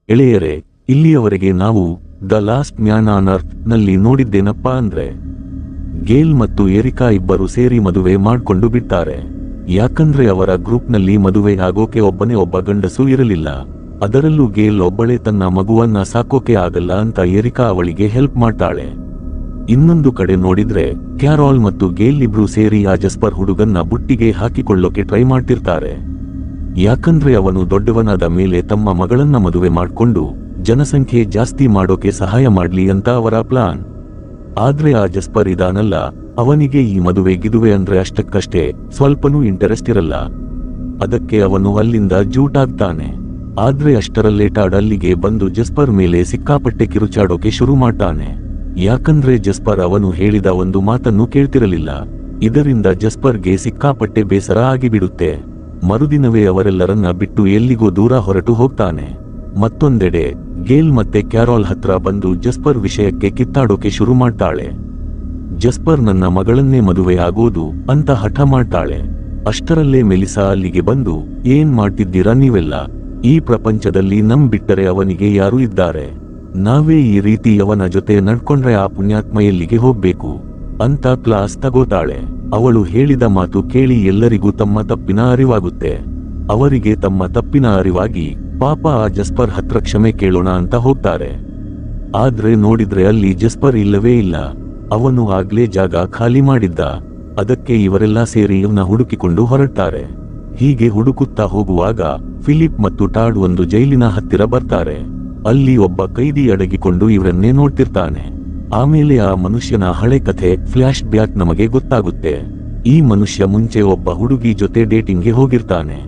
ಎಳೆಯರೆ, ಇಲ್ಲಿಯವರೆಗೆ ನಾವು the last man on earth ನಲ್ಲಿ ನೋಡಿದ್ದೇನಪ್ಪಾ ಅಂದ್ರೆ ಗೇಲ್ ಮತ್ತು ಎರಿಕಾ ಇಬ್ಬರು ಸೇರಿ ಮದುವೆ ಮಾಡ್ಕೊಂಡು ಬಿಡ್ತಾರೆ. ಯಾಕಂದ್ರೆ ಅವರ ಗ್ರೂಪ್ನಲ್ಲಿ ಮದುವೆ ಆಗೋಕೆ ಒಬ್ಬ ಗಂಡಸು ಇರಲಿಲ್ಲ. ಅದರಲ್ಲೂ ಗೇಲ್ ಒಬ್ಬಳೇ ತನ್ನ ಮಗುವನ್ನ ಸಾಕೋಕೆ ಆಗಲ್ಲ ಅಂತ ಎರಿಕಾ ಅವಳಿಗೆ ಹೆಲ್ಪ್ ಮಾಡ್ತಾಳೆ. ಇನ್ನೊಂದು ಕಡೆ ನೋಡಿದ್ರೆ ಕ್ಯಾರೋಲ್ ಮತ್ತು ಗೇಲ್ ಇಬ್ರು ಸೇರಿ ಆ ಜಸ್ಪರ್ ಹುಡುಗನ್ನ ಬುಟ್ಟಿಗೆ ಹಾಕಿಕೊಳ್ಳೋಕೆ ಟ್ರೈ ಮಾಡ್ತಿರ್ತಾರೆ. ಯಾಕಂದ್ರೆ ಅವನು ದೊಡ್ಡವನಾದ ಮೇಲೆ ತಮ್ಮ ಮಗಳನ್ನ ಮದುವೆ ಮಾಡ್ಕೊಂಡು ಜನಸಂಖ್ಯೆ ಜಾಸ್ತಿ ಮಾಡೋಕೆ ಸಹಾಯ ಮಾಡ್ಲಿ ಅಂತ ಅವರ ಪ್ಲಾನ್. ಆದ್ರೆ ಆ ಜಸ್ಪರ್ ಇದಾನಲ್ಲ, ಅವನಿಗೆ ಈ ಮದುವೆ ಗಿದುವೆ ಅಂದ್ರೆ ಅಷ್ಟಕ್ಕಷ್ಟೇ ಸ್ವಲ್ಪನೂ ಇಂಟರೆಸ್ಟ್ ಇರಲ್ಲ. ಅದಕ್ಕೆ ಅವನು ಅಲ್ಲಿಂದ ಜೂಟಾಗ್ತಾನೆ. ಆದ್ರೆ ಅಷ್ಟರಲ್ಲೇ ಟಾಡ್ ಅಲ್ಲಿಗೆ ಬಂದು ಜಸ್ಪರ್ ಮೇಲೆ ಸಿಕ್ಕಾಪಟ್ಟೆ ಕಿರುಚಾಡೋಕೆ ಶುರು ಮಾಡ್ತಾನೆ. ಯಾಕಂದ್ರೆ ಜಸ್ಪರ್ ಅವನು ಹೇಳಿದ ಒಂದು ಮಾತನ್ನು ಕೇಳ್ತಿರಲಿಲ್ಲ. ಇದರಿಂದ ಜಸ್ಪರ್ಗೆ ಸಿಕ್ಕಾಪಟ್ಟೆ ಬೇಸರ ಆಗಿಬಿಡುತ್ತೆ. ಮರುದಿನವೇ ಅವರೆಲ್ಲರನ್ನ ಬಿಟ್ಟು ಎಲ್ಲಿಗೋ ದೂರ ಹೊರಟು ಹೋಗ್ತಾನೆ. ಮತ್ತೊಂದೆಡೆ ಗೇಲ್ ಮತ್ತೆ ಕ್ಯಾರೋಲ್ ಹತ್ರ ಬಂದು ಜಸ್ಪರ್ ವಿಷಯಕ್ಕೆ ಕಿತ್ತಾಡೋಕೆ ಶುರು ಮಾಡ್ತಾಳೆ. ಜಸ್ಪರ್ ನನ್ನ ಮಗಳನ್ನೇ ಮದುವೆ ಆಗೋದು ಅಂತ ಹಠ ಮಾಡ್ತಾಳೆ. ಅಷ್ಟರಲ್ಲೇ ಮೆಲಿಸಾ ಅಲ್ಲಿಗೆ ಬಂದು, ಏನ್ ಮಾಡ್ತಿದ್ದೀರಾ ನೀವೆಲ್ಲ? ಈ ಪ್ರಪಂಚದಲ್ಲಿ ನಮ್ ಬಿಟ್ಟರೆ ಅವನಿಗೆ ಯಾರು ಇದ್ದಾರೆ? ನಾವೇ ಈ ರೀತಿ ಅವನ ಜೊತೆ ನಡ್ಕೊಂಡ್ರೆ ಆ ಪುಣ್ಯಾತ್ಮ ಎಲ್ಲಿಗೆ ಹೋಗ್ಬೇಕು ಅಂತ ಕ್ಲಾಸ್ ತಗೋತಾಳೆ. ಅವಳು ಹೇಳಿದ ಮಾತು ಕೇಳಿ ಎಲ್ಲರಿಗೂ ತಮ್ಮ ತಪ್ಪಿನ ಅರಿವಾಗುತ್ತೆ. ಅವರಿಗೆ ತಮ್ಮ ತಪ್ಪಿನ ಅರಿವಾಗಿ ಪಾಪ ಆ ಜಸ್ಪರ್ ಹತ್ರ ಕ್ಷಮೆ ಕೇಳೋಣ ಅಂತ ಹೋಗ್ತಾರೆ. ಆದ್ರೆ ನೋಡಿದ್ರೆ ಅಲ್ಲಿ ಜಸ್ಪರ್ ಇಲ್ಲವೇ ಇಲ್ಲ. ಅವನು ಆಗ್ಲೇ ಜಾಗ ಖಾಲಿ ಮಾಡಿದ್ದ. ಅದಕ್ಕೆ ಇವರೆಲ್ಲ ಸೇರಿ ಇವನ ಹುಡುಕಿಕೊಂಡು ಹೊರಡ್ತಾರೆ. ಹೀಗೆ ಹುಡುಕುತ್ತಾ ಹೋಗುವಾಗ ಫಿಲಿಪ್ ಮತ್ತು ಟಾಡ್ ಒಂದು ಜೈಲಿನ ಹತ್ತಿರ ಬರ್ತಾರೆ. ಅಲ್ಲಿ ಒಬ್ಬ ಕೈದಿ ಅಡಗಿಕೊಂಡು ಇವರನ್ನೇ ನೋಡ್ತಿರ್ತಾನೆ. ಆಮೇಲೆ ಆ ಮನುಷ್ಯನ ಹಳೆ ಕಥೆ ಫ್ಲಾಶ್ ಬ್ಯಾಕ್ ನಮಗೆ ಗೊತ್ತಾಗುತ್ತೆ. ಈ ಮನುಷ್ಯ ಮುಂಚೆ ಒಬ್ಬ ಹುಡುಗಿ ಜೊತೆ ಡೇಟಿಂಗ್ಗೆ ಹೋಗಿರ್ತಾನೆ.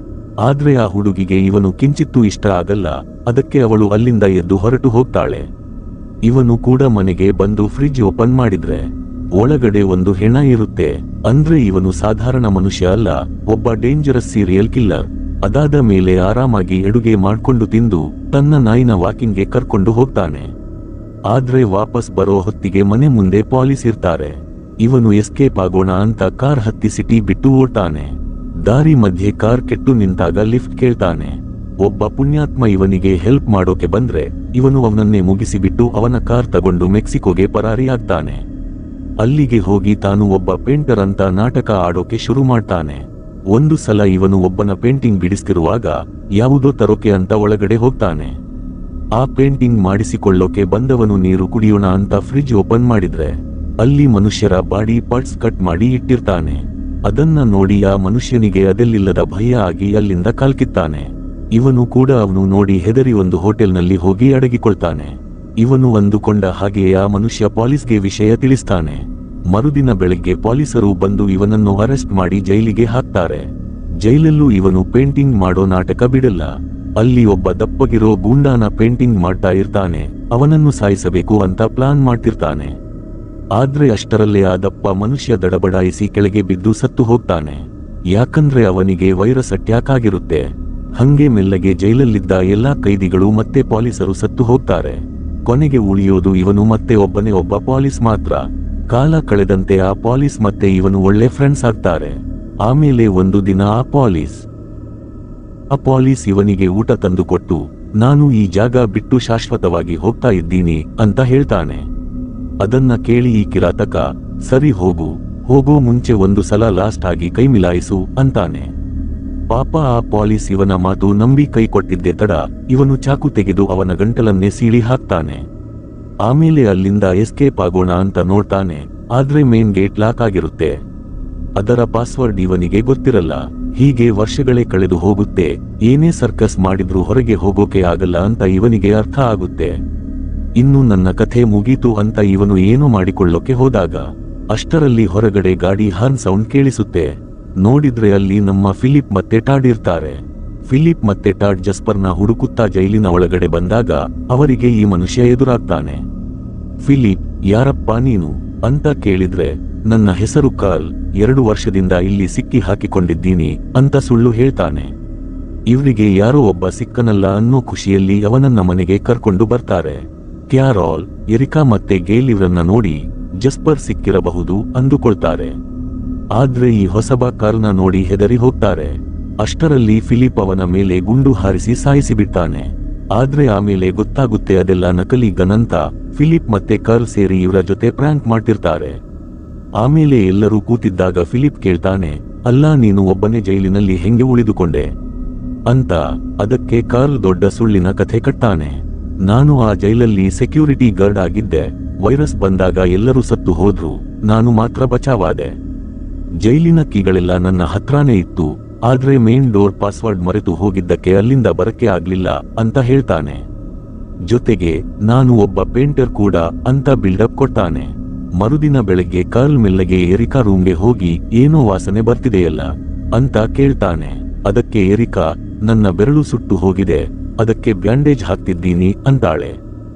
ಆದ್ರೆ ಆ ಹುಡುಗಿಗೆ ಇವನು ಕಿಂಚಿತ್ತೂ ಇಷ್ಟ ಆಗಲ್ಲ. ಅದಕ್ಕೆ ಅವಳು ಅಲ್ಲಿಂದ ಎದ್ದು ಹೊರಟು ಹೋಗ್ತಾಳೆ. ಇವನು ಕೂಡ ಮನೆಗೆ ಬಂದು ಫ್ರಿಡ್ಜ್ ಓಪನ್ ಮಾಡಿದ್ರೆ ಒಳಗಡೆ ಒಂದು ಹೆಣ ಇರುತ್ತೆ. ಅಂದ್ರೆ ಇವನು ಸಾಧಾರಣ ಮನುಷ್ಯ ಅಲ್ಲ, ಒಬ್ಬ ಡೇಂಜರಸ್ ಸೀರಿಯಲ್ ಕಿಲ್ಲರ್. ಅದಾದ ಮೇಲೆ ಆರಾಮಾಗಿ ಅಡುಗೆ ಮಾಡ್ಕೊಂಡು ತಿಂದು ತನ್ನ ನಾಯಿನ ವಾಕಿಂಗ್ಗೆ ಕರ್ಕೊಂಡು ಹೋಗ್ತಾನೆ. ಆದ್ರೆ ವಾಪಸ್ ಬರೋ ಹೊತ್ತಿಗೆ ಮನೆ ಮುಂದೆ ಪೊಲೀಸ್ ಇರ್ತಾರೆ. ಇವನು ಎಸ್ಕೇಪ್ ಆಗೋಣ ಅಂತ ಕಾರ್ ಹತ್ತಿ ಸಿಟಿ ಬಿಟ್ಟು ಓಡ್ತಾನೆ. ದಾರಿ ಮಧ್ಯೆ ಕಾರ್ ಕೆಟ್ಟು ನಿಂತಾಗ ಲಿಫ್ಟ್ ಕೇಳ್ತಾನೆ. ಒಬ್ಬ ಪುಣ್ಯಾತ್ಮ ಇವನಿಗೆ ಹೆಲ್ಪ್ ಮಾಡೋಕೆ ಬಂದ್ರೆ ಇವನು ಅವನನ್ನೇ ಮುಗಿಸಿಬಿಟ್ಟು ಅವನ ಕಾರ್ ತಗೊಂಡು ಮೆಕ್ಸಿಕೋಗೆ ಪರಾರಿಯಾಗ್ತಾನೆ. ಅಲ್ಲಿಗೆ ಹೋಗಿ ತಾನು ಒಬ್ಬ ಪೇಂಟರ್ ಅಂತ ನಾಟಕ ಆಡೋಕೆ ಶುರು ಮಾಡ್ತಾನೆ. ಒಂದು ಸಲ ಇವನು ಒಬ್ಬನ ಪೇಂಟಿಂಗ್ ಬಿಡಿಸ್ತಿರುವಾಗ ಯಾವುದೋ ತರೋಕೆ ಅಂತ ಒಳಗಡೆ ಹೋಗ್ತಾನೆ. ಆ ಪೇಂಟಿಂಗ್ ಮಾಡಿಸಿಕೊಳ್ಳೋಕೆ ಬಂದವನು ನೀರು ಕುಡಿಯೋಣ ಅಂತ ಫ್ರಿಡ್ಜ್ ಓಪನ್ ಮಾಡಿದ್ರೆ ಅಲ್ಲಿ ಮನುಷ್ಯರ ಬಾಡಿ ಪಾರ್ಟ್ಸ್ ಕಟ್ ಮಾಡಿ ಇಟ್ಟಿರ್ತಾನೆ. ಅದನ್ನ ನೋಡಿ ಆ ಮನುಷ್ಯನಿಗೆ ಅದೆಲ್ಲಿಲ್ಲದ ಭಯ ಆಗಿ ಅಲ್ಲಿಂದ ಕಾಲ್ಕಿತ್ತಾನೆ. ಇವನು ಕೂಡ ಅವನು ನೋಡಿ ಹೆದರಿ ಒಂದು ಹೋಟೆಲ್ನಲ್ಲಿ ಹೋಗಿ ಅಡಗಿಕೊಳ್ತಾನೆ. ಇವನು ಅಂದುಕೊಂಡ ಹಾಗೆಯೇ ಆ ಮನುಷ್ಯ ಪೊಲೀಸ್ಗೆ ವಿಷಯ ತಿಳಿಸ್ತಾನೆ. ಮರುದಿನ ಬೆಳಗ್ಗೆ ಪೊಲೀಸರು ಬಂದು ಇವನನ್ನು ಅರೆಸ್ಟ್ ಮಾಡಿ ಜೈಲಿಗೆ ಹಾಕ್ತಾರೆ. ಜೈಲಲ್ಲೂ ಇವನು ಪೇಂಟಿಂಗ್ ಮಾಡೋ ನಾಟಕ ಬಿಡಲ್ಲ. ಅಲ್ಲಿ ಒಬ್ಬ ದಪ್ಪಗಿರೋ ಗೂಂಡಾನ ಪೇಂಟಿಂಗ್ ಮಾಡ್ತಾ ಇರ್ತಾನೆ. ಅವನನ್ನು ಸಾಯಿಸಬೇಕು ಅಂತ ಪ್ಲಾನ್ ಮಾಡ್ತಿರ್ತಾನೆ. ಆದ್ರೆ ಅಷ್ಟರಲ್ಲೇ ಆ ದಪ್ಪ ಮನುಷ್ಯ ದಡಬಡಾಯಿಸಿ ಕೆಳಗೆ ಬಿದ್ದು ಸತ್ತು ಹೋಗ್ತಾನೆ. ಯಾಕಂದ್ರೆ ಅವನಿಗೆ ವೈರಸ್ ಅಟ್ಯಾಕ್ ಆಗಿರುತ್ತೆ. ಹಂಗೆ ಮೆಲ್ಲಗೆ ಜೈಲಲ್ಲಿದ್ದ ಎಲ್ಲಾ ಕೈದಿಗಳು ಮತ್ತೆ ಪೊಲೀಸರು ಸತ್ತು ಹೋಗ್ತಾರೆ. ಕೊನೆಗೆ ಉಳಿಯೋದು ಇವನು ಮತ್ತೆ ಒಬ್ಬನೇ ಒಬ್ಬ ಪೊಲೀಸ್ ಮಾತ್ರ. ಕಾಲ ಕಳೆದಂತೆ ಆ ಪೊಲೀಸ್ ಮತ್ತೆ ಇವನು ಒಳ್ಳೆ ಫ್ರೆಂಡ್ಸ್ ಆಗ್ತಾರೆ. ಆಮೇಲೆ ಒಂದು ದಿನ ಆ ಪೊಲೀಸ್ ಇವನಿಗೆ ಊಟ ತಂದು ಕೊಟ್ಟು, ನಾನು ಈ ಜಾಗ ಬಿಟ್ಟು ಶಾಶ್ವತವಾಗಿ ಹೋಗ್ತಾ ಇದ್ದೀನಿ ಅಂತ ಹೇಳ್ತಾನೆ. ಅದನ್ನ ಕೇಳಿ ಈ ಕಿರಾತಕ, ಸರಿ ಹೋಗೋ ಮುಂಚೆ ಒಂದು ಸಲ ಲಾಸ್ಟ್ ಆಗಿ ಕೈ ಮಿಲಾಯಿಸು ಅಂತಾನೆ. ಪಾಪ ಆ ಪೊಲೀಸ್ ಇವನ ಮಾತು ನಂಬಿ ಕೈ ಕೊಟ್ಟಿದ್ದೆ ತಡ ಇವನು ಚಾಕು ತೆಗೆದು ಅವನ ಗಂಟಲನ್ನೇ ಸೀಳಿ ಹಾಕ್ತಾನೆ. ಆಮೇಲೆ ಅಲ್ಲಿಂದ ಎಸ್ಕೇಪ್ ಆಗೋಣ ಅಂತ ನೋಡ್ತಾನೆ. ಆದ್ರೆ ಮೇನ್ ಗೇಟ್ ಲಾಕ್ ಆಗಿರುತ್ತೆ. ಅದರ ಪಾಸ್ವರ್ಡ್ ಇವನಿಗೆ ಗೊತ್ತಿರಲ್ಲ. ಹೀಗೆ ವರ್ಷಗಳೇ ಕಳೆದು ಹೋಗುತ್ತೆ. ಏನೇ ಸರ್ಕಸ್ ಮಾಡಿದ್ರೂ ಹೊರಗೆ ಹೋಗೋಕೆ ಆಗಲ್ಲ ಅಂತ ಇವನಿಗೆ ಅರ್ಥ ಆಗುತ್ತೆ. ಇನ್ನು ನನ್ನ ಕಥೆ ಮುಗೀತು ಅಂತ ಇವನು ಏನು ಮಾಡಿಕೊಳ್ಳೋಕೆ ಹೋದಾಗ ಅಷ್ಟರಲ್ಲಿ ಹೊರಗಡೆ ಗಾಡಿ ಹಾರ್ನ್ ಸೌಂಡ್ ಕೇಳಿಸುತ್ತೆ. ನೋಡಿದ್ರೆ ಅಲ್ಲಿ ನಮ್ಮ ಫಿಲಿಪ್ ಮತ್ತೆ ಟಾಡ್ ಇರ್ತಾರೆ. ಫಿಲಿಪ್ ಮತ್ತೆ ಟಾಡ್ ಜಸ್ಪರ್ನ ಹುಡುಕುತ್ತಾ ಜೈಲಿನ ಒಳಗಡೆ ಬಂದಾಗ ಅವರಿಗೆ ಈ ಮನುಷ್ಯ ಎದುರಾಗ್ತಾನೆ. ಫಿಲಿಪ್, ಯಾರಪ್ಪ ನೀನು ಅಂತ ಕೇಳಿದ್ರೆ, ನನ್ನ ಹೆಸರು ಕಾರ್ಲ್, 2 ವರ್ಷದಿಂದ ಇಲ್ಲಿ ಸಿಕ್ಕಿ ಹಾಕಿಕೊಂಡಿದ್ದೀನಿ ಅಂತ ಸುಳ್ಳು ಹೇಳ್ತಾನೆ. ಇವರಿಗೆ ಯಾರೋ ಒಬ್ಬ ಸಿಕ್ಕನಲ್ಲ ಅನ್ನೋ ಖುಷಿಯಲ್ಲಿ ಅವನನ್ನ ಮನೆಗೆ ಕರ್ಕೊಂಡು ಬರ್ತಾರೆ. ಕ್ಯಾರೋಲ್, ಎರಿಕಾ ಮತ್ತೆ ಗೇಲ್ ಇವರನ್ನ ನೋಡಿ ಜಸ್ಪರ್ ಸಿಕ್ಕಿರಬಹುದು ಅಂದುಕೊಳ್ತಾರೆ. ಆದ್ರೆ ಈ ಹೊಸಬ ಕಾರ್ಲ್ನ ನೋಡಿ ಹೆದರಿ ಹೋಗ್ತಾರೆ. ಅಷ್ಟರಲ್ಲಿ ಫಿಲಿಪ್ ಅವನ ಮೇಲೆ ಗುಂಡು ಹಾರಿಸಿ ಸಾಯಿಸಿಬಿಡ್ತಾನೆ. ಆದ್ರೆ ಆಮೇಲೆ ಗೊತ್ತಾಗುತ್ತೆ ಅದೆಲ್ಲ ನಕಲಿ ಗನ್ ಅಂತ. ಫಿಲಿಪ್ ಮತ್ತೆ ಕಾರ್ಲ್ ಸೇರಿ ಇವರ ಜೊತೆ ಪ್ರ್ಯಾಂಕ್ ಮಾಡ್ತಿರ್ತಾರೆ. ಆಮೇಲೆ ಎಲ್ಲರೂ ಕೂತಿದ್ದಾಗ ಫಿಲಿಪ್ ಕೇಳ್ತಾನೆ, ಅಲ್ಲ ನೀನು ಒಬ್ಬನೇ ಜೈಲಿನಲ್ಲಿ ಹೆಂಗೆ ಉಳಿದುಕೊಂಡೆ ಅಂತ. ಅದಕ್ಕೆ ಕಾರ್ಲ್ ದೊಡ್ಡ ಸುಳ್ಳಿನ ಕಥೆ ಕಟ್ತಾನೆ. ನಾನು ಆ ಜೈಲಲ್ಲಿ ಸೆಕ್ಯೂರಿಟಿ ಗಾರ್ಡ್ ಆಗಿದ್ದೆ. ವೈರಸ್ ಬಂದಾಗ ಎಲ್ಲರೂ ಸತ್ತು ಹೋದ್ರು, ನಾನು ಮಾತ್ರ ಬಚಾವಾದೆ. ಜೈಲಿನ ಕೀಗಳೆಲ್ಲ ನನ್ನ ಹತ್ರಾನೇ ಇತ್ತು, ಆದ್ರೆ ಮೇನ್ ಡೋರ್ ಪಾಸ್ವರ್ಡ್ ಮರೆತು ಹೋಗಿದ್ದಕ್ಕೆ ಅಲ್ಲಿಂದ ಬರಕ್ಕೆ ಆಗ್ಲಿಲ್ಲ ಅಂತ ಹೇಳ್ತಾನೆ. ಜೊತೆಗೆ ನಾನು ಒಬ್ಬ ಪೇಂಟರ್ ಕೂಡ ಅಂತ ಬಿಲ್ಡಪ್ ಕೊಡ್ತಾನೆ. ಮರುದಿನ ಬೆಳಗ್ಗೆ ಕಾರ್ಲ್ ಮೆಲ್ಲಗೆ ಎರಿಕಾ ರೂಮ್ಗೆ ಹೋಗಿ ಏನೋ ವಾಸನೆ ಬರ್ತಿದೆಯಲ್ಲ ಅಂತ ಕೇಳ್ತಾನೆ. ಅದಕ್ಕೆ ಎರಿಕಾ, ನನ್ನ ಬೆರಳು ಸುಟ್ಟು ಹೋಗಿದೆ, ಅದಕ್ಕೆ ಬ್ಯಾಂಡೇಜ್ ಹಾಕ್ತಿದ್ದೀನಿ ಅಂತಾಳೆ.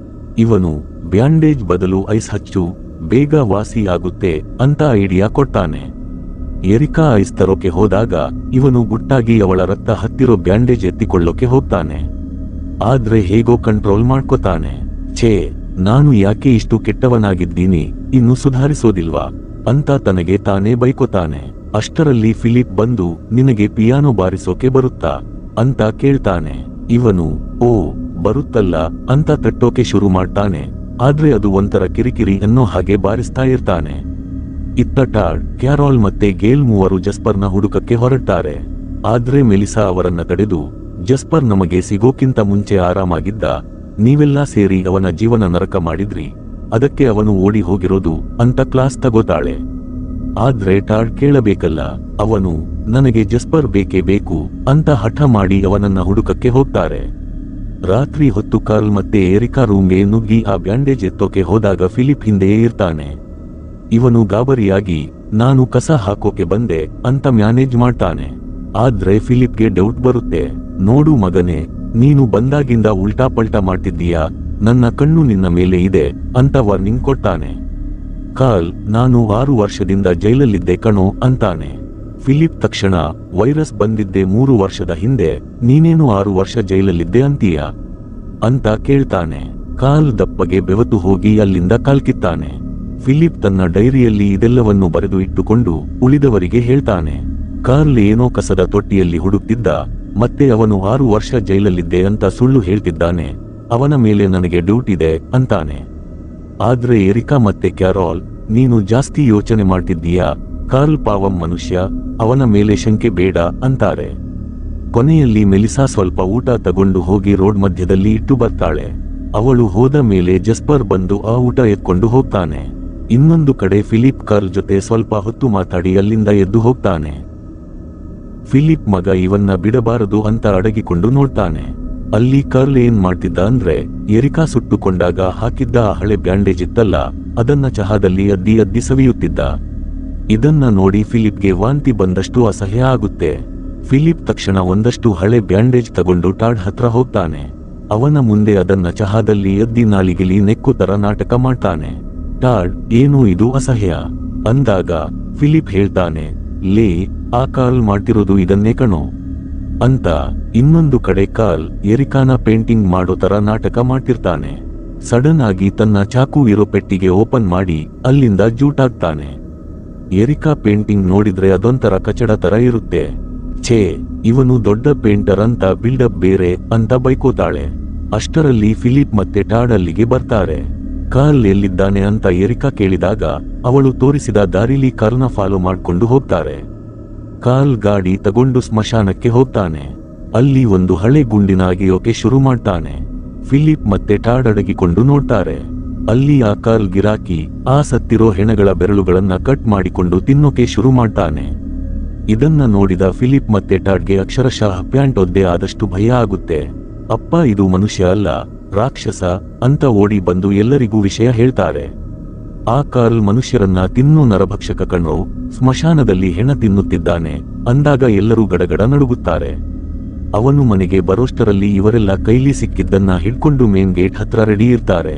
ಇವನು ಬ್ಯಾಂಡೇಜ್ ಬದಲು ಐಸ್ ಹಚ್ಚು, ಬೇಗ ವಾಸಿ ಆಗುತ್ತೆ ಅಂತ ಐಡಿಯಾ ಕೊಡ್ತಾನೆ. ಎರಿಕಾ ಐಸ್ ತರೋಕೆ ಹೋದಾಗ ಇವನು ಗುಟ್ಟಾಗಿ ಅವಳ ರಕ್ತ ಹತ್ತಿರೋ ಬ್ಯಾಂಡೇಜ್ ಎತ್ತಿಕೊಳ್ಳೋಕೆ ಹೋಗ್ತಾನೆ. ಆದ್ರೆ ಹೇಗೋ ಕಂಟ್ರೋಲ್ ಮಾಡ್ಕೋತಾನೆ. ಛೇ, ನಾನು ಯಾಕೆ ಇಷ್ಟು ಕೆಟ್ಟವನಾಗಿದ್ದೀನಿ, ಇನ್ನು ಸುಧಾರಿಸೋದಿಲ್ವಾ ಅಂತ ತನಗೆ ತಾನೇ ಬೈಕೋತಾನೆ. ಅಷ್ಟರಲ್ಲಿ ಫಿಲಿಪ್ ಬಂದು, ನಿನಗೆ ಪಿಯಾನೋ ಬಾರಿಸೋಕೆ ಬರುತ್ತಾ ಅಂತ ಕೇಳ್ತಾನೆ. ಇವನು, ಓ ಬರುತ್ತಲ್ಲ ಅಂತ ತಟ್ಟೋಕೆ ಶುರು ಮಾಡ್ತಾನೆ. ಆದ್ರೆ ಅದು ಒಂಥರ ಕಿರಿಕಿರಿ ಅನ್ನೋ ಹಾಗೆ ಬಾರಿಸ್ತಾ ಇರ್ತಾನೆ. ಇತ್ತ ಟಾಡ್, ಕ್ಯಾರೋಲ್ ಮತ್ತೆ ಗೇಲ್ ಮೂವರು ಜಸ್ಪರ್ನ ಹುಡುಕಕ್ಕೆ ಹೊರಡ್ತಾರೆ. ಆದ್ರೆ ಮೆಲಿಸಾ ಅವರನ್ನ ತಡೆದು, ಜಸ್ಪರ್ ನಮಗೆ ಸಿಗೋಕ್ಕಿಂತ ಮುಂಚೆ ಆರಾಮಾಗಿದ್ದ, ನೀವೆಲ್ಲ ಸೇರಿ ಅವನ ಜೀವನ ನರಕ ಮಾಡಿದ್ರಿ, ಅದಕ್ಕೆ ಅವನು ಓಡಿ ಹೋಗಿರೋದು ಅಂತ ಕ್ಲಾಸ್ ತಗೋತಾಳೆ. ಆದ್ರೆ ಟಾಡ್ ಕೇಳಬೇಕಲ್ಲ, ಅವನು ನನಗೆ ಜಸ್ಪರ್ ಬೇಕೇ ಬೇಕು ಅಂತ ಹಠ ಮಾಡಿ ಅವನನ್ನ ಹುಡುಕಕ್ಕೆ ಹೋಗ್ತಾರೆ. ರಾತ್ರಿ ಹೊತ್ತು ಕಾರ್ಲ್ ಮತ್ತೆ ಎರಿಕಾ ರೂಮ್ಗೆ ನುಗ್ಗಿ ಆ ಬ್ಯಾಂಡೇಜ್ ಎತ್ತೋಕೆ ಹೋದಾಗ ಫಿಲಿಪ್ ಹಿಂದೆಯೇ ಇರ್ತಾನೆ. ಇವನು ಗಾಬರಿಯಾಗಿ, ನಾನು ಕಸ ಹಾಕೋಕೆ ಬಂದೆ ಅಂತ ಮ್ಯಾನೇಜ್ ಮಾಡ್ತಾನೆ. ಆದ್ರೆ ಫಿಲಿಪ್ಗೆ ಡೌಟ್ ಬರುತ್ತೆ. ನೋಡು ಮಗನೇ, ನೀನು ಬಂದಾಗಿಂದ ಉಲ್ಟಾ ಪಲ್ಟಾ ಮಾಡ್ತಿದ್ದೀಯಾ, ನನ್ನ ಕಣ್ಣು ನಿನ್ನ ಮೇಲೆ ಇದೆ ಅಂತ ವಾರ್ನಿಂಗ್ ಕೊಡ್ತಾನೆ. ಕಾರ್ಲ್, ನಾನು 6 ವರ್ಷದಿಂದ ಜೈಲಲ್ಲಿದ್ದೆ ಕಣೋ ಅಂತಾನೆ. ಫಿಲಿಪ್ ತಕ್ಷಣ, ವೈರಸ್ ಬಂದಿದ್ದೆ 3 ವರ್ಷದ ಹಿಂದೆ, ನೀನೇನು 6 ವರ್ಷ ಜೈಲಲ್ಲಿದ್ದೆ ಅಂತೀಯ ಅಂತ ಕೇಳ್ತಾನೆ. ಕಾರ್ಲ್ ದಪ್ಪಗೆ ಬೆವತು ಹೋಗಿ ಅಲ್ಲಿಂದ ಕಾಲ್ಕಿತ್ತಾನೆ. ಫಿಲಿಪ್ ತನ್ನ ಡೈರಿಯಲ್ಲಿ ಇದೆಲ್ಲವನ್ನು ಬರೆದು ಇಟ್ಟುಕೊಂಡು ಉಳಿದವರಿಗೆ ಹೇಳ್ತಾನೆ. ಕಾರ್ಲ್ ಏನೋ ಕಸದ ತೊಟ್ಟಿಯಲ್ಲಿ ಹುಡುಕ್ತಿದ್ದ, ಮತ್ತೆ ಅವನು 6 ವರ್ಷ ಜೈಲಲ್ಲಿದ್ದೆ ಅಂತ ಸುಳ್ಳು ಹೇಳ್ತಿದ್ದಾನೆ, ಅವನ ಮೇಲೆ ನನಗೆ ಡ್ಯೂಟಿ ಇದೆ ಅಂತಾನೆ. ಆದ್ರೆ ಎರಿಕಾ ಮತ್ತೆ ಕ್ಯಾರೋಲ್, ನೀನು ಜಾಸ್ತಿ ಯೋಚನೆ ಮಾಡ್ತಿದ್ದೀಯಾ, ಕಾರ್ಲ್ ಪಾವಂ ಮನುಷ್ಯ, ಅವನ ಮೇಲೆ ಶಂಕೆ ಬೇಡ ಅಂತಾರೆ. ಕೊನೆಯಲ್ಲಿ ಮೆಲಿಸಾ ಸ್ವಲ್ಪ ಊಟ ತಗೊಂಡು ಹೋಗಿ ರೋಡ್ ಮಧ್ಯದಲ್ಲಿ ಇಟ್ಟು ಬರ್ತಾಳೆ. ಅವಳು ಹೋದ ಮೇಲೆ ಜಸ್ಪರ್ ಬಂದು ಆ ಊಟ ಎತ್ಕೊಂಡು ಹೋಗ್ತಾನೆ. ಇನ್ನೊಂದು ಕಡೆ ಫಿಲಿಪ್ ಕಾರ್ಲ್ ಜೊತೆ ಸ್ವಲ್ಪ ಹೊತ್ತು ಮಾತಾಡಿ ಅಲ್ಲಿಂದ ಎದ್ದು ಹೋಗ್ತಾನೆ. ಫಿಲಿಪ್ ಮಗ ಇವನ್ನ ಬಿಡಬಾರದು ಅಂತ ಅಡಗಿಕೊಂಡು ನೋಡ್ತಾನೆ. ಅಲ್ಲಿ ಕಾರ್ಲ್ ಏನ್ ಮಾಡ್ತಿದ್ದ ಅಂದ್ರೆ, ಎರಿಕಾ ಸುಟ್ಟುಕೊಂಡಾಗ ಹಾಕಿದ್ದ ಆ ಹಳೆ ಬ್ಯಾಂಡೇಜ್ ಇತ್ತಲ್ಲ, ಅದನ್ನ ಚಹಾದಲ್ಲಿ ಅದ್ದಿ ಅದ್ದಿ ಸವಿಯುತ್ತಿದ್ದ. ಇದನ್ನ ನೋಡಿ ಫಿಲಿಪ್ಗೆ ವಾಂತಿ ಬಂದಷ್ಟು ಅಸಹ್ಯ ಆಗುತ್ತೆ. ಫಿಲಿಪ್ ತಕ್ಷಣ ಒಂದಷ್ಟು ಹಳೆ ಬ್ಯಾಂಡೇಜ್ ತಗೊಂಡು ಟಾಡ್ ಹತ್ರ ಹೋಗ್ತಾನೆ. ಅವನ ಮುಂದೆ ಅದನ್ನ ಚಹಾದಲ್ಲಿ ಅದ್ದಿ ನಾಲಿಗೆಲಿ ನೆಕ್ಕು ತರ ನಾಟಕ ಮಾಡ್ತಾನೆ. ಟಾಡ್, ಏನು ಇದು ಅಸಹ್ಯ ಅಂದಾಗ ಫಿಲಿಪ್ ಹೇಳ್ತಾನೆ, ಲೇ, ಆ ಕಾರ್ಲ್ ಮಾಡ್ತಿರೋದು ಇದನ್ನೇ ಕಣೋ ಅಂತ. ಇನ್ನೊಂದು ಕಡೆ ಕಾರ್ಲ್ ಎರಿಕಾನ ಪೇಂಟಿಂಗ್ ಮಾಡೋ ತರ ನಾಟಕ ಮಾಡ್ತಿರ್ತಾನೆ. ಸಡನ್ ಆಗಿ ತನ್ನ ಚಾಕು ಇರೋ ಪೆಟ್ಟಿಗೆ ಓಪನ್ ಮಾಡಿ ಅಲ್ಲಿಂದ ಜೂಟಾಗ್ತಾನೆ. ಎರಿಕಾ ಪೇಂಟಿಂಗ್ ನೋಡಿದ್ರೆ ಅದೊಂಥರ ಕಚಡ ತರ ಇರುತ್ತೆ. ಛೇ, ಇವನು ದೊಡ್ಡ ಪೇಂಟರ್ ಅಂತ ಬಿಲ್ಡಪ್ ಬೇರೆ ಅಂತ ಬೈಕೋತಾಳೆ. ಅಷ್ಟರಲ್ಲಿ ಫಿಲಿಪ್ ಮತ್ತೆ ಟಾಡ್ ಅಲ್ಲಿಗೆ ಬರ್ತಾರೆ. ಕಾರ್ಲ್ ಎಲ್ಲಿದ್ದಾನೆ ಅಂತ ಎರಿಕಾ ಕೇಳಿದಾಗ ಅವಳು ತೋರಿಸಿದ ದಾರಿಲಿ ಕಾರ್ಲ್ನ ಫಾಲೋ ಮಾಡ್ಕೊಂಡು ಹೋಗ್ತಾರೆ. ಕಾರ್ಲ್ ಗಾಡಿ ತಗೊಂಡು ಸ್ಮಶಾನಕ್ಕೆ ಹೋಗ್ತಾನೆ. ಅಲ್ಲಿ ಒಂದು ಹಳೆ ಗುಂಡಿನ ಅಗೆಯೋಕೆ ಶುರು ಮಾಡ್ತಾನೆ. ಫಿಲಿಪ್ ಮತ್ತೆ ಟಾಡ್ ಅಡಗಿಕೊಂಡು ನೋಡ್ತಾರೆ. ಅಲ್ಲಿ ಆ ಕಾರ್ಲ್ ಗಿರಾಕಿ ಆ ಸತ್ತಿರೋ ಹೆಣಗಳ ಬೆರಳುಗಳನ್ನ ಕಟ್ ಮಾಡಿಕೊಂಡು ತಿನ್ನೋಕೆ ಶುರು ಮಾಡ್ತಾನೆ. ಇದನ್ನ ನೋಡಿದ ಫಿಲಿಪ್ ಮತ್ತೆ ಟಾಡ್ಗೆ ಅಕ್ಷರಶಃ ಪ್ಯಾಂಟ್ ಒದ್ದೆ ಆದಷ್ಟು ಭಯ ಆಗುತ್ತೆ. ಅಪ್ಪ, ಇದು ಮನುಷ್ಯ ಅಲ್ಲ, ರಾಕ್ಷಸ ಅಂತ ಓಡಿ ಬಂದು ಎಲ್ಲರಿಗೂ ವಿಷಯ ಹೇಳ್ತಾರೆ. ಆ ಕಾರ್ಲ್ ಮನುಷ್ಯರನ್ನ ತಿನ್ನೋ ನರಭಕ್ಷಕ ಕಣ್ಣು, ಸ್ಮಶಾನದಲ್ಲಿ ಹೆಣ ತಿನ್ನುತ್ತಿದ್ದಾನೆ ಅಂದಾಗ ಎಲ್ಲರೂ ಗಡಗಡ ನಡುಗುತ್ತಾರೆ. ಅವನು ಮನೆಗೆ ಬರೋಷ್ಟರಲ್ಲಿ ಇವರೆಲ್ಲ ಕೈಲಿ ಸಿಕ್ಕಿದ್ದನ್ನ ಹಿಡ್ಕೊಂಡು ಮೇನ್ ಗೇಟ್ ಹತ್ರ ರೆಡಿ ಇರ್ತಾರೆ.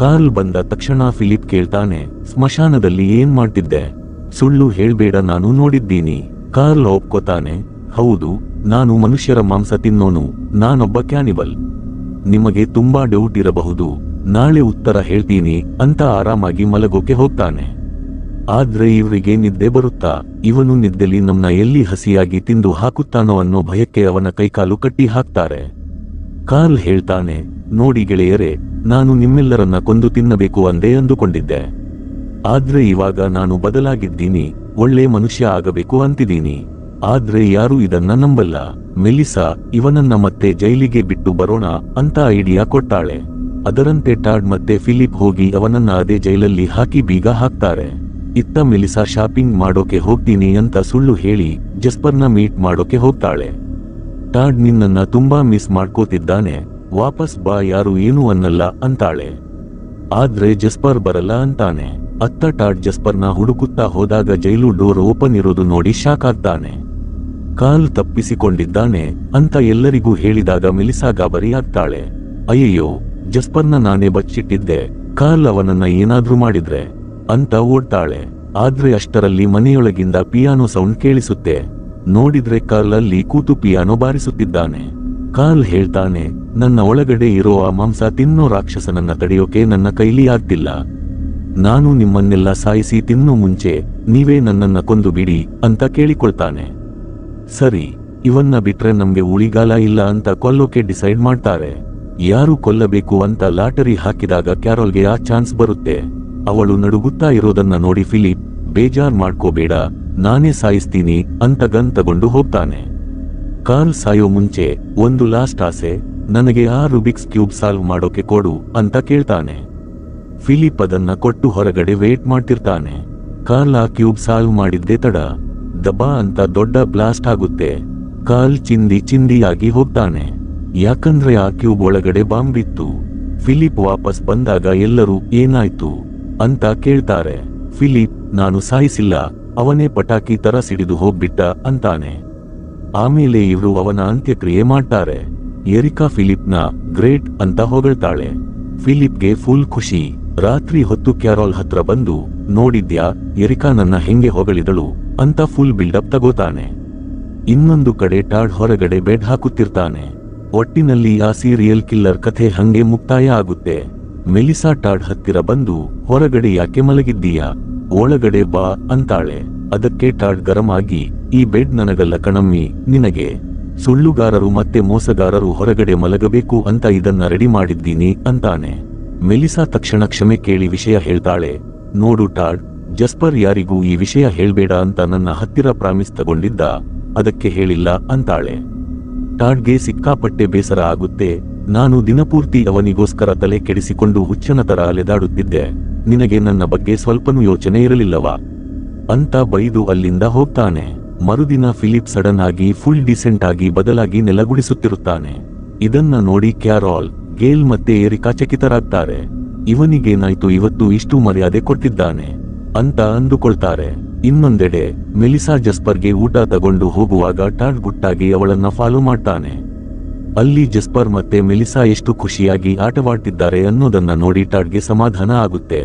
ಕಾರ್ಲ್ ಬಂದ ತಕ್ಷಣ ಫಿಲಿಪ್ ಕೇಳ್ತಾನೆ, ಸ್ಮಶಾನದಲ್ಲಿ ಏನ್ ಮಾಡ್ತಿದ್ದೆ? ಸುಳ್ಳು ಹೇಳ್ಬೇಡ, ನಾನು ನೋಡಿದ್ದೀನಿ. ಕಾರ್ಲ್ ಒಪ್ಕೋತಾನೆ, ಹೌದು, ನಾನು ಮನುಷ್ಯರ ಮಾಂಸ ತಿನ್ನೋನು, ನಾನೊಬ್ಬ ಕ್ಯಾನಿಬಲ್. ನಿಮಗೆ ತುಂಬಾ ಡೌಟ್ ಇರಬಹುದು, ನಾಳೆ ಉತ್ತರ ಹೇಳ್ತೀನಿ ಅಂತ ಆರಾಮಾಗಿ ಮಲಗೋಕೆ ಹೋಗ್ತಾನೆ. ಆದ್ರೆ ಇವರಿಗೆ ನಿದ್ದೆ ಬರುತ್ತಾ? ಇವನು ನಿದ್ದೆಲಿ ನಮ್ನ ಎಲ್ಲಿ ಹಸಿಯಾಗಿ ತಿಂದು ಹಾಕುತ್ತಾನೋ ಅನ್ನೋ ಭಯಕ್ಕೆ ಅವನ ಕೈಕಾಲು ಕಟ್ಟಿ ಹಾಕ್ತಾರೆ. ಕಾರ್ಲ್ ಹೇಳ್ತಾನೆ, ನೋಡಿ ಗೆಳೆಯರೇ, ನಾನು ನಿಮ್ಮೆಲ್ಲರನ್ನ ಕೊಂದು ತಿನ್ನಬೇಕು ಅಂದೇ ಅಂದುಕೊಂಡಿದ್ದೆ. ಆದ್ರೆ ಇವಾಗ ನಾನು ಬದಲಾಗಿದ್ದೀನಿ, ಒಳ್ಳೆ ಮನುಷ್ಯ ಆಗಬೇಕು ಅಂತಿದ್ದೀನಿ. ಆದ್ರೆ ಯಾರೂ ಇದನ್ನ ನಂಬಲ್ಲ. ಮೆಲಿಸಾ, ಇವನನ್ನ ಮತ್ತೆ ಜೈಲಿಗೆ ಬಿಟ್ಟು ಬರೋಣ ಅಂತ ಐಡಿಯಾ ಕೊಟ್ಟಾಳೆ. ಅದರಂತೆ ಟಾಡ್ ಮತ್ತೆ ಫಿಲಿಪ್ ಹೋಗಿ ಅವನನ್ನ ಅದೇ ಜೈಲಲ್ಲಿ ಹಾಕಿ ಬೀಗ ಹಾಕ್ತಾರೆ. ಇತ್ತ ಮೆಲಿಸಾ ಶಾಪಿಂಗ್ ಮಾಡೋಕೆ ಹೋಗ್ತೀನಿ ಅಂತ ಸುಳ್ಳು ಹೇಳಿ ಜಸ್ಪರ್ನ ಮೀಟ್ ಮಾಡೋಕೆ ಹೋಗ್ತಾಳೆ. ಟಾಡ್ ನಿನ್ನನ್ನ ತುಂಬಾ ಮಿಸ್ ಮಾಡ್ಕೋತಿದ್ದಾನೆ, ವಾಪಸ್ ಬಾ, ಯಾರು ಏನೂ ಅನ್ನಲ್ಲ ಅಂತಾಳೆ. ಆದ್ರೆ ಜಸ್ಪರ್ ಬರಲ್ಲ ಅಂತಾನೆ. ಅತ್ತ ಟಾಡ್ ಜಸ್ಪರ್ನ ಹುಡುಕುತ್ತಾ ಹೋದಾಗ ಜೈಲು ಡೋರ್ ಓಪನ್ ಇರೋದು ನೋಡಿ ಶಾಕ್ ಆಗ್ತಾನೆ. ಕಾರ್ಲ್ ತಪ್ಪಿಸಿಕೊಂಡಿದ್ದಾನೆ ಅಂತ ಎಲ್ಲರಿಗೂ ಹೇಳಿದಾಗ ಮೆಲಿಸಾ ಗಾಬರಿ ಆಗ್ತಾಳೆ. ಅಯ್ಯಯ್ಯೋ, ಜಸ್ಪರ್ನ ನಾನೇ ಬಚ್ಚಿಟ್ಟಿದ್ದೆ, ಕಾರ್ಲ್ ಅವನನ್ನ ಏನಾದ್ರೂ ಮಾಡಿದ್ರೆ ಅಂತ ಓಡ್ತಾಳೆ. ಆದ್ರೆ ಅಷ್ಟರಲ್ಲಿ ಮನೆಯೊಳಗಿಂದ ಪಿಯಾನೋ ಸೌಂಡ್ ಕೇಳಿಸುತ್ತೆ. ನೋಡಿದ್ರೆ ಕಾರ್ಲ್ ಅಲ್ಲಿ ಕೂತು ಪಿಯಾನೋ ಬಾರಿಸುತ್ತಿದ್ದಾನೆ. ಕಾರ್ಲ್ ಹೇಳ್ತಾನೆ, ನನ್ನ ಒಳಗಡೆ ಇರೋ ಆ ಮಾಂಸ ತಿನ್ನೋ ರಾಕ್ಷಸನನ್ನ ತಡೆಯೋಕೆ ನನ್ನ ಕೈಲಿ ಆಗ್ತಿಲ್ಲ. ನಾನು ನಿಮ್ಮನ್ನೆಲ್ಲ ಸಾಯಿಸಿ ತಿನ್ನೋ ಮುಂಚೆ ನೀವೇ ನನ್ನನ್ನ ಕೊಂದು ಬಿಡಿ ಅಂತ ಕೇಳಿಕೊಳ್ತಾನೆ. ಸರಿ, ಇವನ್ನ ಬಿಟ್ರೆ ನಮ್ಗೆ ಉಳಿಗಾಲ ಇಲ್ಲ ಅಂತ ಕೊಲ್ಲೋಕೆ ಡಿಸೈಡ್ ಮಾಡ್ತಾರೆ. ಯಾರು ಕೊಲ್ಲಬೇಕು ಅಂತ ಲಾಟರಿ ಹಾಕಿದಾಗ ಕ್ಯಾರೋಲ್ಗೆ ಆ ಚಾನ್ಸ್ ಬರುತ್ತೆ. ಅವಳು ನಡುಗುತ್ತಾ ಇರೋದನ್ನ ನೋಡಿ ಫಿಲಿಪ್, ಬೇಜಾರ್ ಮಾಡ್ಕೋಬೇಡ, ನಾನೇ ಸಾಯಿಸ್ತೀನಿ ಅಂತ ಗನ್ ತಗೊಂಡು ಹೋಗ್ತಾನೆ. ಕಾರ್ಲ್ ಸಾಯೋ ಮುಂಚೆ ಒಂದು ಲಾಸ್ಟ್ ಆಸೆ, ನನಗೆ ಆ ರುಬಿಕ್ಸ್ ಕ್ಯೂಬ್ ಸಾಲ್ವ್ ಮಾಡೋಕೆ ಕೊಡು ಅಂತ ಕೇಳ್ತಾನೆ. ಫಿಲಿಪ್ ಅದನ್ನ ಕೊಟ್ಟು ಹೊರಗಡೆ ವೇಟ್ ಮಾಡ್ತಿರ್ತಾನೆ. ಕಾರ್ಲ್ ಆ ಕ್ಯೂಬ್ ಸಾಲ್ವ್ ಮಾಡಿದ್ದೇ ತಡ, ದಬಾ ಅಂತ ದೊಡ್ಡ ಬ್ಲಾಸ್ಟ್ ಆಗುತ್ತೆ. ಕಾರ್ಲ್ ಚಿಂದಿಯಾಗಿ ಹೋಗ್ತಾನೆ, ಯಾಕಂದ್ರೆ ಆ ಕ್ಯೂಬ್ ಒಳಗಡೆ ಬಾಂಬ್ ಇತ್ತು. ಫಿಲಿಪ್ ವಾಪಸ್ ಬಂದಾಗ ಎಲ್ಲರೂ ಏನಾಯ್ತು ಅಂತ ಕೇಳ್ತಾರೆ. ಫಿಲಿಪ್, ನಾನು ಸಾಯಿಸಿಲ್ಲ, ಅವನೇ ಪಟಾಕಿ ತರ ಸಿಡಿದು ಹೋಗ್ಬಿಟ್ಟ ಅಂತಾನೆ. ಆಮೇಲೆ ಇವರು ಅವನ ಅಂತ್ಯಕ್ರಿಯೆ ಮಾಡ್ತಾರೆ. ಎರಿಕಾ ಫಿಲಿಪ್ನ ಗ್ರೇಟ್ ಅಂತ ಹೊಗಳ್ತಾಳೆ. ಫಿಲಿಪ್ಗೆ ಫುಲ್ ಖುಷಿ. ರಾತ್ರಿ ಹೊತ್ತು ಕ್ಯಾರೋಲ್ ಹತ್ರ ಬಂದು, ನೋಡಿದ್ಯಾ ಎರಿಕಾ ನನ್ನ ಹೆಂಗೆ ಹೊಗಳಿದಳು ಅಂತ ಫುಲ್ ಬಿಲ್ಡಪ್ ತಗೋತಾನೆ. ಇನ್ನೊಂದು ಕಡೆ ಟಾಡ್ ಹೊರಗಡೆ ಬೆಡ್ ಹಾಕುತ್ತಿರ್ತಾನೆ. ಒಟ್ಟಿನಲ್ಲಿ ಆ ಸೀರಿಯಲ್ ಕಿಲ್ಲರ್ ಕಥೆ ಹಂಗೆ ಮುಕ್ತಾಯ ಆಗುತ್ತೆ. ಮೆಲಿಸಾ ಟಾಡ್ ಹತ್ತಿರ ಬಂದು, ಹೊರಗಡೆ ಯಾಕೆ ಮಲಗಿದ್ದೀಯಾ, ಒಳಗಡೆ ಬಾ ಅಂತಾಳೆ. ಅದಕ್ಕೆ ಟಾಡ್ ಗರಂ ಆಗಿ, ಈ ಬೆಡ್ ನನಗಲ್ಲ ಕಣಮ್ಮಿ, ನಿನಗೆ. ಸುಳ್ಳುಗಾರರು ಮತ್ತೆ ಮೋಸಗಾರರು ಹೊರಗಡೆ ಮಲಗಬೇಕು ಅಂತ ಇದನ್ನ ರೆಡಿ ಮಾಡಿದ್ದೀನಿ ಅಂತಾನೆ. ಮೆಲಿಸಾ ತಕ್ಷಣ ಕ್ಷಮೆ ಕೇಳಿ ವಿಷಯ ಹೇಳ್ತಾಳೆ. ನೋಡು ಟಾಡ್, ಜಸ್ಪರ್ ಯಾರಿಗೂ ಈ ವಿಷಯ ಹೇಳ್ಬೇಡ ಅಂತ ನನ್ನ ಹತ್ತಿರ ಪ್ರಾಮಿಸ್ ತಗೊಂಡಿದ್ದ, ಅದಕ್ಕೆ ಹೇಳಿಲ್ಲ ಅಂತಾಳೆ. ಟಾಡ್ಗೆ ಸಿಕ್ಕಾಪಟ್ಟೆ ಬೇಸರ ಆಗುತ್ತೆ. ನಾನು ದಿನಪೂರ್ತಿ ಅವನಿಗೋಸ್ಕರ ತಲೆ ಕೆಡಿಸಿಕೊಂಡು ಹುಚ್ಚನ ತರ ಅಲೆದಾಡುತ್ತಿದ್ದೆ, ನಿನಗೆ ನನ್ನ ಬಗ್ಗೆ ಸ್ವಲ್ಪನೂ ಯೋಚನೆ ಇರಲಿಲ್ಲವಾ ಅಂತ ಬೈದು ಅಲ್ಲಿಂದ ಹೋಗ್ತಾನೆ. ಮರುದಿನ ಫಿಲಿಪ್ ಸಡನ್ ಆಗಿ ಫುಲ್ ಡಿಸೆಂಟ್ ಆಗಿ ಬದಲಾಗಿ ನೆಲಗುಡಿಸುತ್ತಿರುತ್ತಾನೆ. ಇದನ್ನ ನೋಡಿ ಕ್ಯಾರೋಲ್, ಗೇಲ್ ಮತ್ತೆ ಎರಿಕಾ ಚಕಿತರಾಗ್ತಾರೆ. ಇವನಿಗೇನಾಯ್ತು, ಇವತ್ತು ಇಷ್ಟು ಮರ್ಯಾದೆ ಕೊಡ್ತಿದ್ದಾನೆ ಅಂತ ಅಂದುಕೊಳ್ತಾರೆ. ಇನ್ನೊಂದೆಡೆ ಮೆಲಿಸಾ ಜಸ್ಪರ್ಗೆ ಊಟ ತಗೊಂಡು ಹೋಗುವಾಗ ಟಾಡ್ ಗುಟ್ಟಾಗಿ ಅವಳನ್ನ ಫಾಲೋ ಮಾಡ್ತಾನೆ. ಅಲ್ಲಿ ಜಸ್ಪರ್ ಮತ್ತೆ ಮೆಲಿಸಾ ಎಷ್ಟು ಖುಷಿಯಾಗಿ ಆಟವಾಡ್ತಿದ್ದಾರೆ ಅನ್ನೋದನ್ನ ನೋಡಿ ಟಾಡ್ಗೆ ಸಮಾಧಾನ ಆಗುತ್ತೆ.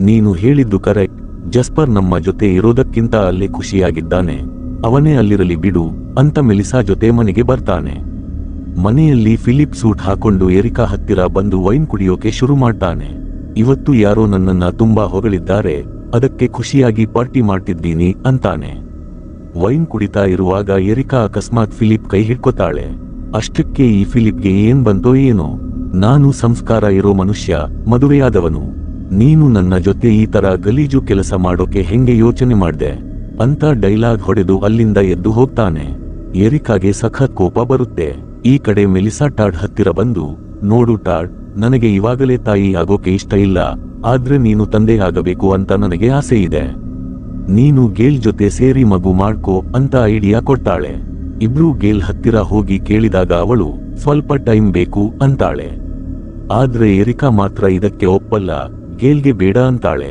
ನೀನು ಹೇಳಿದ್ದು ಕರೆಕ್ಟ್, ಜಸ್ಪರ್ ನಮ್ಮ ಜೊತೆ ಇರೋದಕ್ಕಿಂತ ಅಲ್ಲೇ ಖುಷಿಯಾಗಿದ್ದಾನೆ, ಅವನೇ ಅಲ್ಲಿರಲಿ ಬಿಡು ಅಂತ ಮೆಲಿಸಾ ಜೊತೆ ಮನೆಗೆ ಬರ್ತಾನೆ. ಮನೆಯಲ್ಲಿ ಫಿಲಿಪ್ ಸೂಟ್ ಹಾಕೊಂಡು ಎರಿಕಾ ಹತ್ತಿರ ಬಂದು ವೈನ್ ಕುಡಿಯೋಕೆ ಶುರು ಮಾಡ್ತಾನೆ. ಇವತ್ತು ಯಾರೋ ನನ್ನನ್ನ ತುಂಬಾ ಹೊಗಳಿದ್ದಾರೆ, ಅದಕ್ಕೆ ಖುಷಿಯಾಗಿ ಪಾರ್ಟಿ ಮಾಡ್ತಿದ್ದೀನಿ ಅಂತಾನೆ. ವೈನ್ ಕುಡಿತಾ ಇರುವಾಗ ಎರಿಕಾ ಅಕಸ್ಮಾತ್ ಫಿಲಿಪ್ ಕೈ ಹಿಡ್ಕೋತಾಳೆ. ಅಷ್ಟಕ್ಕೆ ಈ ಫಿಲಿಪ್ಗೆ ಏನ್ ಬಂತೋ ಏನೋ, ನಾನು ಸಂಸ್ಕಾರ ಇರೋ ಮನುಷ್ಯ, ಮದುವೆಯಾದವನು, ನೀನು ನನ್ನ ಜೊತೆ ಈ ತರ ಗಲೀಜು ಕೆಲಸ ಮಾಡೋಕೆ ಹೆಂಗೆ ಯೋಚನೆ ಮಾಡ್ದೆ ಅಂತ ಡೈಲಾಗ್ ಹೊಡೆದು ಅಲ್ಲಿಂದ ಎದ್ದು ಹೋಗ್ತಾನೆ. ಎರಿಕಾಗೆ ಸಖತ್ ಕೋಪ ಬರುತ್ತೆ. ಈ ಕಡೆ ಮೆಲಿಸಾ ಟಾಡ್ ಹತ್ತಿರ ಬಂದು, ನೋಡು ಟಾಡ್, ನನಗೆ ಇವಾಗಲೇ ತಾಯಿ ಆಗೋಕೆ ಇಷ್ಟ ಇಲ್ಲ, ಆದ್ರೆ ನೀನು ತಂದೆ ಆಗಬೇಕು ಅಂತ ನನಗೆ ಆಸೆ ಇದೆ. ನೀನು ಗೇಲ್ ಜೊತೆ ಸೇರಿ ಮಗು ಮಾಡ್ಕೋ ಅಂತ ಐಡಿಯಾ ಕೊಡ್ತಾಳೆ. ಇಬ್ರು ಗೇಲ್ ಹತ್ತಿರ ಹೋಗಿ ಕೇಳಿದಾಗ ಅವಳು ಸ್ವಲ್ಪ ಟೈಮ್ ಬೇಕು ಅಂತಾಳೆ. ಆದ್ರೆ ಎರಿಕಾ ಮಾತ್ರ ಇದಕ್ಕೆ ಒಪ್ಪಲ್ಲ, ಗೇಲ್ಗೆ ಬೇಡ ಅಂತಾಳೆ.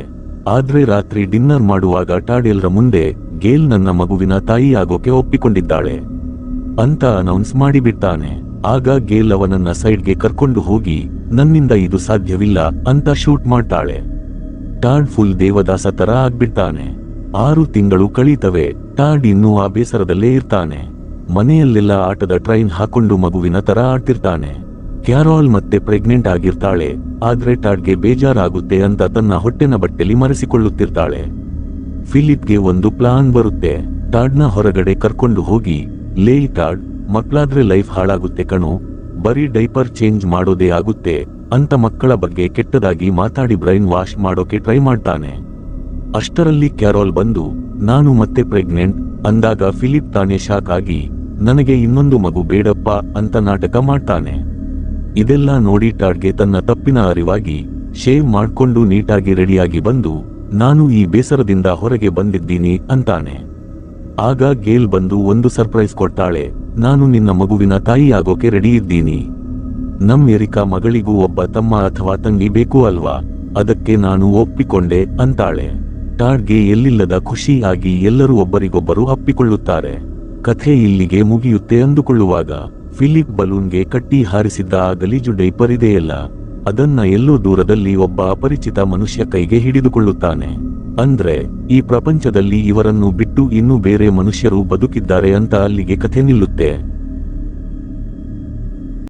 ಆದ್ರೆ ರಾತ್ರಿ ಡಿನ್ನರ್ ಮಾಡುವಾಗ ಟಾಡ್ ಎಲ್ರ ಮುಂದೆ ಗೇಲ್ ನನ್ನ ಮಗುವಿನ ತಾಯಿ ಆಗೋಕೆ ಒಪ್ಪಿಕೊಂಡಿದ್ದಾಳೆ ಅಂತ ಅನೌನ್ಸ್ ಮಾಡಿಬಿಡ್ತಾನೆ. ಆಗ ಗೇಲ್ ಅವನನ್ನ ಸೈಡ್ಗೆ ಕರ್ಕೊಂಡು ಹೋಗಿ, ನನ್ನಿಂದ ಇದು ಸಾಧ್ಯವಿಲ್ಲ ಅಂತ ಶೂಟ್ ಮಾಡ್ತಾಳೆ. ಟಾಡ್ ಫುಲ್ ದೇವದಾಸ ತರ ಆಗ್ಬಿಡ್ತಾನೆ. 6 ತಿಂಗಳು ಕಳೀತವೆ. ಟಾಡ್ ಇನ್ನೂ ಆ ಬೇಸರದಲ್ಲೇ ಇರ್ತಾನೆ. ಮನೆಯಲ್ಲೆಲ್ಲ ಆಟದ ಟ್ರೈನ್ ಹಾಕೊಂಡು ಮಗುವಿನ ತರ ಆಡ್ತಿರ್ತಾನೆ. ಕ್ಯಾರೋಲ್ ಮತ್ತೆ ಪ್ರೆಗ್ನೆಂಟ್ ಆಗಿರ್ತಾಳೆ. ಆದ್ರೆ ಟಾಡ್ಗೆ ಬೇಜಾರಾಗುತ್ತೆ ಅಂತ ತನ್ನ ಹೊಟ್ಟೆನ ಬಟ್ಟೆಲಿ ಮರೆಸಿಕೊಳ್ಳುತ್ತಿರ್ತಾಳೆ. ಫಿಲಿಪ್ಗೆ ಒಂದು ಪ್ಲಾನ್ ಬರುತ್ತೆ. ಟಾಡ್ನ ಹೊರಗಡೆ ಕರ್ಕೊಂಡು ಹೋಗಿ, ಲೇ ಟಾಡ್, ಮಕ್ಳಾದ್ರೆ ಲೈಫ್ ಹಾಳಾಗುತ್ತೆ ಕಣೋ, ಬರೀ ಡೈಪರ್ ಚೇಂಜ್ ಮಾಡೋದೇ ಆಗುತ್ತೆ ಅಂತ ಮಕ್ಕಳ ಬಗ್ಗೆ ಕೆಟ್ಟದಾಗಿ ಮಾತಾಡಿ ಬ್ರೈನ್ ವಾಶ್ ಮಾಡೋಕೆ ಟ್ರೈ ಮಾಡ್ತಾನೆ. ಅಷ್ಟರಲ್ಲಿ ಕ್ಯಾರೋಲ್ ಬಂದು ನಾನು ಮತ್ತೆ ಪ್ರೆಗ್ನೆಂಟ್ ಅಂದಾಗ ಫಿಲಿಪ್ ತಾನೇ ಶಾಕ್ ಆಗಿ ನನಗೆ ಇನ್ನೊಂದು ಮಗು ಬೇಡಪ್ಪ ಅಂತ ನಾಟಕ ಮಾಡ್ತಾನೆ. ಇದೆಲ್ಲ ನೋಡಿ ಟಾಡ್ಗೆ ತನ್ನ ತಪ್ಪಿನ ಅರಿವಾಗಿ ಶೇವ್ ಮಾಡ್ಕೊಂಡು ನೀಟಾಗಿ ರೆಡಿಯಾಗಿ ಬಂದು ನಾನು ಈ ಬೇಸರದಿಂದ ಹೊರಗೆ ಬಂದಿದ್ದೀನಿ ಅಂತಾನೆ. ಆಗ ಗೇಲ್ ಬಂದು ಒಂದು ಸರ್ಪ್ರೈಸ್ ಕೊಡ್ತಾಳೆ, ನಾನು ನಿನ್ನ ಮಗುವಿನ ತಾಯಿ ಆಗೋಕೆ ರೆಡಿ ಇದ್ದೀನಿ. ನಮ್ ಎರಿಕಾ ಮಗಳಿಗೂ ಒಬ್ಬ ತಮ್ಮ ಅಥವಾ ತಂಗಿ ಬೇಕು ಅಲ್ವಾ, ಅದಕ್ಕೆ ನಾನು ಒಪ್ಪಿಕೊಂಡೆ ಅಂತಾಳೆ. ಟಾಡ್ಗೆ ಎಲ್ಲಿಲ್ಲದ ಖುಷಿ ಆಗಿ ಎಲ್ಲರೂ ಒಬ್ಬರಿಗೊಬ್ಬರು ಅಪ್ಪಿಕೊಳ್ಳುತ್ತಾರೆ. ಕಥೆ ಇಲ್ಲಿಗೆ ಮುಗಿಯುತ್ತೆ ಅಂದುಕೊಳ್ಳುವಾಗ ಫಿಲಿಪ್ ಬಲೂನ್ಗೆ ಕಟ್ಟಿ ಹಾರಿಸಿದ್ದ ಆ ಗಲೀಜು ಡೈಪರ್ ಇದೆಯಲ್ಲ, ಅದನ್ನ ಎಲ್ಲೋ ದೂರದಲ್ಲಿ ಒಬ್ಬ ಅಪರಿಚಿತ ಮನುಷ್ಯ ಕೈಗೆ ಹಿಡಿದುಕೊಳ್ಳುತ್ತಾನೆ. ಅಂದ್ರೆ ಈ ಪ್ರಪಂಚದಲ್ಲಿ ಇವರನ್ನು ಬಿಟ್ಟು ಇನ್ನೂ ಬೇರೆ ಮನುಷ್ಯರು ಬದುಕಿದ್ದಾರೆ ಅಂತ ಅಲ್ಲಿಗೆ ಕಥೆ ನಿಲ್ಲುತ್ತೆ.